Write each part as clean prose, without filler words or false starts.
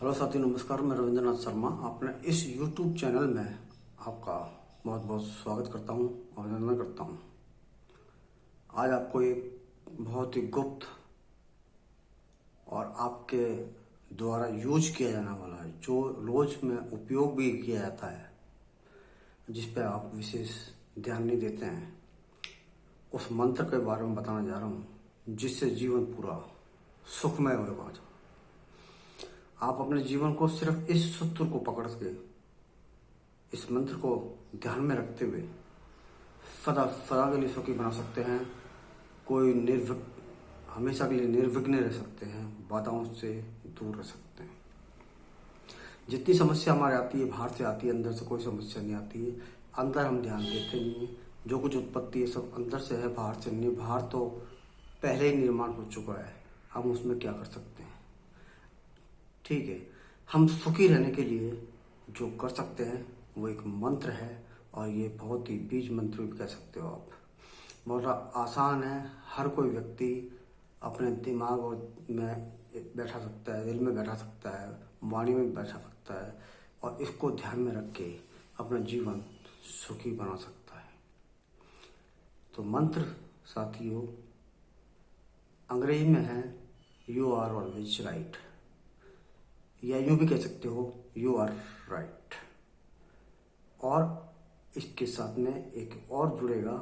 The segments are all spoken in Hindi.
हेलो साथियों, नमस्कार। मैं रविंद्रनाथ शर्मा अपने इस YouTube चैनल में आपका बहुत बहुत स्वागत करता हूं, अभिनंदन करता हूं। आज आपको एक बहुत ही गुप्त और आपके द्वारा यूज किया जाने वाला है, जो रोज में उपयोग भी किया जाता है, जिस पर आप विशेष ध्यान नहीं देते हैं, उस मंत्र के बारे में बताने जा रहा हूं, जिससे जीवन पूरा सुखमय होगा। आप अपने जीवन को सिर्फ इस सूत्र को पकड़ के, इस मंत्र को ध्यान में रखते हुए सदा सदा के लिए सुखी बना सकते हैं। कोई हमेशा के लिए निर्विघ्न रह सकते हैं, बाधाओं से दूर रह सकते हैं। जितनी समस्या हमारे आती है बाहर से आती है, अंदर से कोई समस्या नहीं आती है। अंदर हम ध्यान देते नहीं है। जो कुछ उत्पत्ति है सब अंदर से है, बाहर से नहीं। बाहर तो पहले ही निर्माण हो चुका है, हम उसमें क्या कर सकते हैं। ठीक है, हम सुखी रहने के लिए जो कर सकते हैं वो एक मंत्र है, और ये बहुत ही बीज मंत्र भी कह सकते हो आप। बहुत आसान है, हर कोई व्यक्ति अपने दिमाग में बैठा सकता है, दिल में बैठा सकता है, वाणी में बैठा सकता है, और इसको ध्यान में रख के अपना जीवन सुखी बना सकता है। तो मंत्र साथियों अंग्रेजी में है यू आर ऑलवेज राइट, या यूं भी कह सकते हो यू आर राइट। और इसके साथ में एक और जुड़ेगा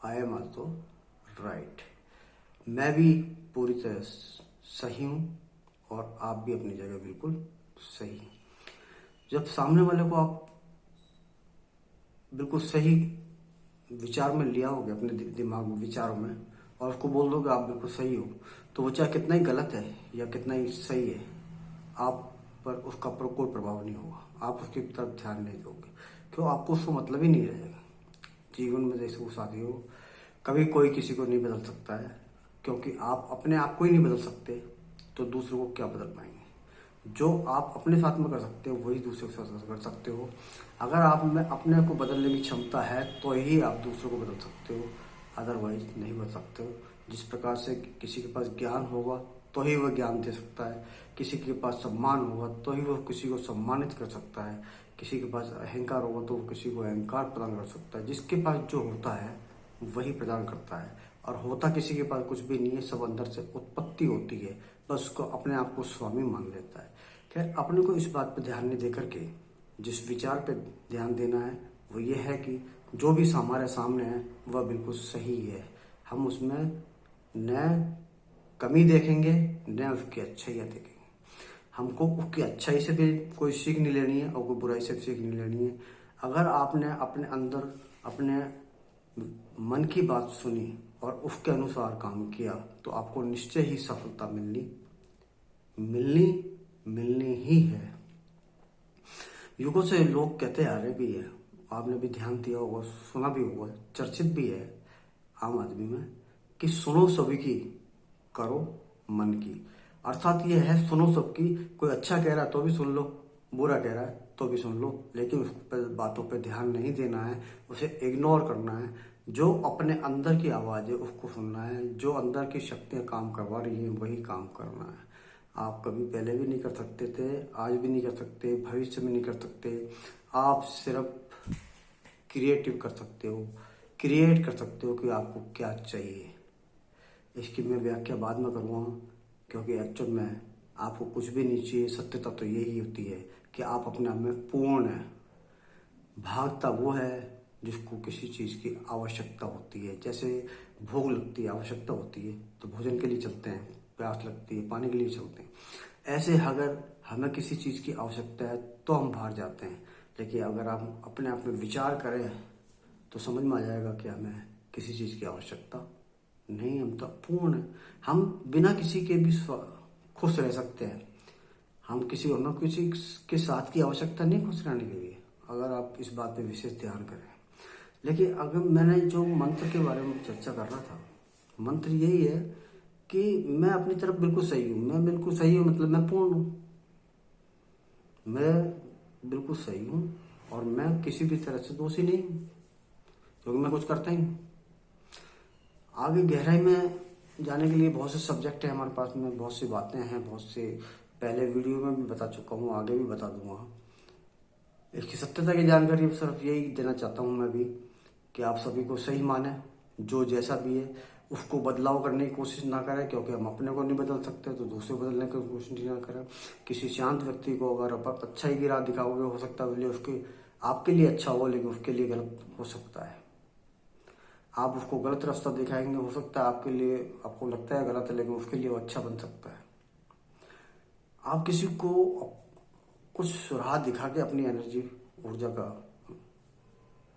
आई एम आल्सो राइट। मैं भी पूरी तरह सही हूं और आप भी अपनी जगह बिल्कुल सही हैं। जब सामने वाले को आप बिल्कुल सही विचार में लिया होगे, अपने दिमाग में विचारों में, और उसको बोल दोगे आप बिल्कुल सही हो, तो वो चाहे कितना ही गलत है या कितना ही सही है, आप पर उसका कोई प्रभाव नहीं होगा। आप उसकी तरफ ध्यान नहीं दोगे, क्यों? आपको उसको मतलब ही नहीं रहेगा। जीवन में जैसे वो साथी हो, कभी कोई किसी को नहीं बदल सकता है, क्योंकि आप अपने आप को ही नहीं बदल सकते, तो दूसरों को क्या बदल पाएंगे। जो आप अपने साथ में कर सकते हो वही दूसरे के साथ कर सकते हो। अगर आप में अपने को बदलने की क्षमता है तो ही आप दूसरों को बदल सकते हो, अदरवाइज नहीं बदल सकते हो। जिस प्रकार से किसी के पास ज्ञान होगा तो ही वह ज्ञान दे सकता है, किसी के पास सम्मान होगा तो ही वो किसी को सम्मानित कर सकता है, किसी के पास अहंकार होगा तो वो किसी को अहंकार प्रदान कर सकता है। जिसके पास जो होता है वही प्रदान करता है, और होता किसी के पास कुछ भी नहीं है, सब अंदर से उत्पत्ति होती है, बस उसको अपने आप को स्वामी मान लेता है। खैर, अपने को इस बात पर ध्यान नहीं देकर के जिस विचार पे ध्यान देना है वो ये है कि जो भी हमारे सामने है वह बिल्कुल सही है। हम उसमें न कमी देखेंगे न उसकी अच्छाइयाँ देखेंगे। हमको उसकी अच्छाई से भी कोई सीख नहीं लेनी है और कोई बुराई से भी सीख नहीं लेनी है। अगर आपने अपने अंदर अपने मन की बात सुनी और उसके अनुसार काम किया तो आपको निश्चय ही सफलता मिलनी मिलनी मिलनी ही है। युगों से लोग कहते आ रहे भी है, आपने भी ध्यान दिया होगा, सुना भी होगा, चर्चित भी है आम आदमी में, कि सुनो सभी की करो मन की। अर्थात यह है, सुनो सबकी। कोई अच्छा कह रहा है तो भी सुन लो, बुरा कह रहा है तो भी सुन लो, लेकिन उस पर बातों पे ध्यान नहीं देना है, उसे इग्नोर करना है। जो अपने अंदर की आवाज़ है उसको सुनना है, जो अंदर की शक्तियाँ काम करवा रही हैं वही काम करना है। आप कभी पहले भी नहीं कर सकते थे, आज भी नहीं कर सकते, भविष्य में नहीं कर सकते। आप सिर्फ क्रिएटिव कर सकते हो, क्रिएट कर सकते हो कि आपको क्या चाहिए। इसकी मैं व्याख्या बाद में करूँगा, क्योंकि एक्चुअल में आपको कुछ भी नहीं चाहिए। सत्यता तो यही होती है कि आप अपने आप में पूर्ण है। भागता वो है जिसको किसी चीज़ की आवश्यकता होती है। जैसे भूख लगती है, आवश्यकता होती है, तो भोजन के लिए चलते हैं, प्यास लगती है, पानी के लिए चलते हैं। ऐसे अगर हमें किसी चीज़ की आवश्यकता है तो हम बाहर जाते हैं, लेकिन अगर हम अपने आप में विचार करें तो समझ में आ जाएगा कि हमें किसी चीज़ की आवश्यकता नहीं, हम तो पूर्ण है। हम बिना किसी के भी खुश रह सकते हैं। हम किसी के साथ की आवश्यकता नहीं खुश रहने के लिए, अगर आप इस बात पे विशेष ध्यान करें। लेकिन अगर मैंने जो मंत्र के बारे में चर्चा कर रहा था, मंत्र यही है कि मैं अपनी तरफ बिल्कुल सही हूँ। मैं बिल्कुल सही हूँ मतलब मैं पूर्ण हूँ, मैं बिल्कुल सही हूँ, और मैं किसी भी तरह से दोषी नहीं हूँ, क्योंकि मैं कुछ करता ही हूँ। आगे गहराई में जाने के लिए बहुत से सब्जेक्ट हैं हमारे पास में, बहुत सी बातें हैं, बहुत से पहले वीडियो में भी बता चुका हूँ, आगे भी बता दूंगा। इसकी सत्यता की जानकारी सिर्फ यही देना चाहता हूँ मैं भी कि आप सभी को सही माने, जो जैसा भी है उसको बदलाव करने की कोशिश ना करें, क्योंकि हम अपने को नहीं बदल सकते तो दूसरे बदलने की कोशिश ना करें। किसी शांत व्यक्ति को अगर आप अच्छाई की राह दिखाओगे, हो सकता है उसके आपके लिए अच्छा हो, लेकिन उसके लिए गलत हो सकता है। आप उसको गलत रास्ता दिखाएंगे, हो सकता है आपके लिए, आपको लगता है गलत है, लेकिन उसके लिए वो अच्छा बन सकता है। आप किसी को कुछ राह दिखा के अपनी एनर्जी, ऊर्जा का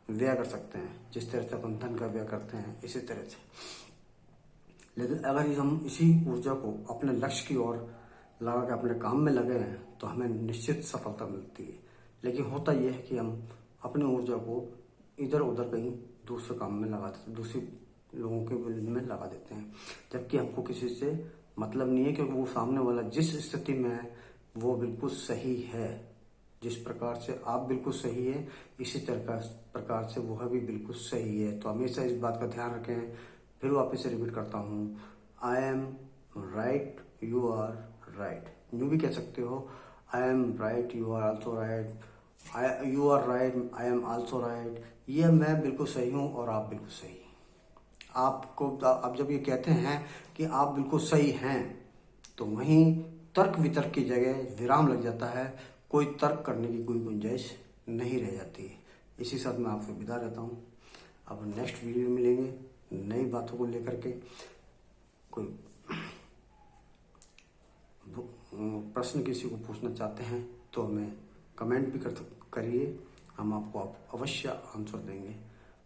व्यय कर सकते हैं, जिस तरह से अपन धन का व्यय करते हैं इसी तरह से। लेकिन अगर हम इसी ऊर्जा को अपने लक्ष्य की ओर लगा के अपने काम में लगे हैं तो हमें निश्चित सफलता मिलती है। लेकिन होता यह है कि हम अपनी ऊर्जा को इधर उधर कहीं दूसरे काम में लगा देते, दूसरे लोगों के में लगा देते हैं, जबकि हमको किसी से मतलब नहीं है, क्योंकि वो सामने वाला जिस स्थिति में है वो बिल्कुल सही है। जिस प्रकार से आप बिल्कुल सही है, इसी तरह प्रकार से वह भी बिल्कुल सही है। तो हमेशा इस बात का ध्यान रखें। फिर वापस से रिपीट करता हूँ, I am right, you are right. यूँ भी कह सकते हो, I am right, you are also right, you are right, I am also right. ये मैं बिल्कुल सही हूँ और आप बिल्कुल सही। आपको आप जब ये कहते हैं कि आप बिल्कुल सही हैं, तो वहीं तर्क वितर्क की जगह विराम लग जाता है, कोई तर्क करने की कोई गुंजाइश नहीं रह जाती है। इसी साथ मैं आपसे विदा रहता हूँ। अब नेक्स्ट वीडियो में मिलेंगे नई बातों को लेकर के। कोई प्रश्न किसी को पूछना चाहते हैं तो हमें कमेंट भी करिए, हम आपको अवश्य आंसर देंगे।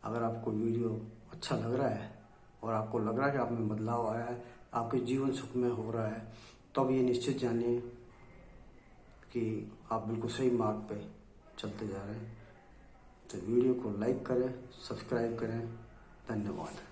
अगर आपको वीडियो अच्छा लग रहा है और आपको लग रहा है कि आप में बदलाव आया है, आपके जीवन सुख में हो रहा है, तब ये निश्चित जानिए कि आप बिल्कुल सही मार्ग पे चलते जा रहे हैं। तो वीडियो को लाइक करें, सब्सक्राइब करें। धन्यवाद।